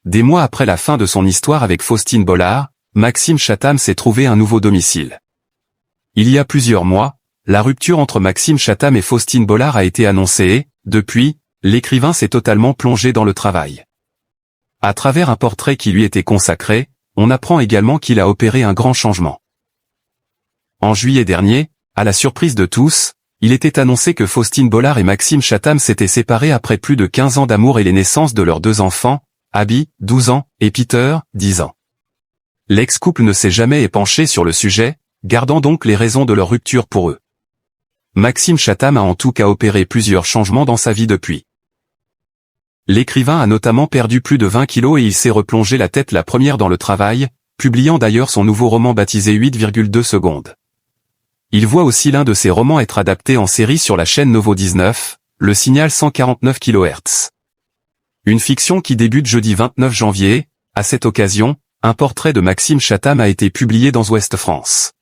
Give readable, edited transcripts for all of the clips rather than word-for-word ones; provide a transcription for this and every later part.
des mois après la fin de son histoire avec Faustine Bollard, Maxime Chatham s'est trouvé un nouveau domicile. Il y a plusieurs mois, la rupture entre Maxime Chatham et Faustine Bollard a été annoncée et, depuis, l'écrivain s'est totalement plongé dans le travail. À travers un portrait qui lui était consacré, on apprend également qu'il a opéré un grand changement. En juillet dernier, à la surprise de tous, il était annoncé que Faustine Bollard et Maxime Chatham s'étaient séparés après plus de 15 ans d'amour et les naissances de leurs 2 enfants, Abby, 12 ans, et Peter, 10 ans. L'ex-couple ne s'est jamais épanché sur le sujet, gardant donc les raisons de leur rupture pour eux. Maxime Chatham a en tout cas opéré plusieurs changements dans sa vie depuis. L'écrivain a notamment perdu plus de 20 kilos et il s'est replongé la tête la première dans le travail, publiant d'ailleurs son nouveau roman baptisé 8,2 secondes. Il voit aussi l'un de ses romans être adapté en série sur la chaîne Novo 19, Le Signal 149 kHz. Une fiction qui débute jeudi 29 janvier, à cette occasion, un portrait de Maxime Chatham a été publié dans Ouest France.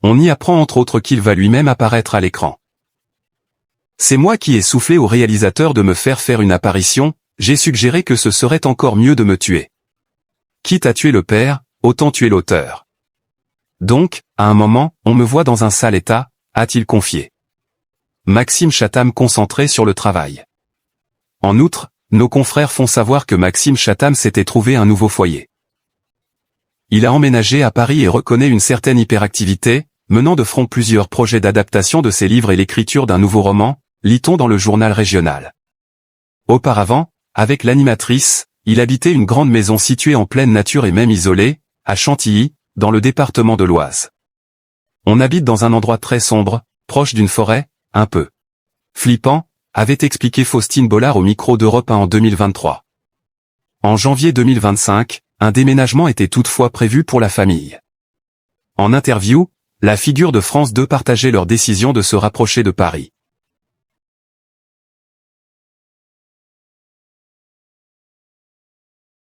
On y apprend entre autres qu'il va lui-même apparaître à l'écran. C'est moi qui ai soufflé au réalisateur de me faire une apparition, j'ai suggéré que ce serait encore mieux de me tuer. Quitte à tuer le père, autant tuer l'auteur. Donc, à un moment, on me voit dans un sale état, a-t-il confié. Maxime Chatham concentré sur le travail. En outre, nos confrères font savoir que Maxime Chatham s'était trouvé un nouveau foyer. Il a emménagé à Paris et reconnaît une certaine hyperactivité, menant de front plusieurs projets d'adaptation de ses livres et l'écriture d'un nouveau roman, lit-on dans le journal régional. Auparavant, avec l'animatrice, il habitait une grande maison située en pleine nature et même isolée, à Chantilly, dans le département de l'Oise. On habite dans un endroit très sombre, proche d'une forêt, un peu flippant, avait expliqué Faustine Bollard au micro d'Europe 1 en 2023. En janvier 2025, un déménagement était toutefois prévu pour la famille. En interview, la figure de France 2 partageait leur décision de se rapprocher de Paris.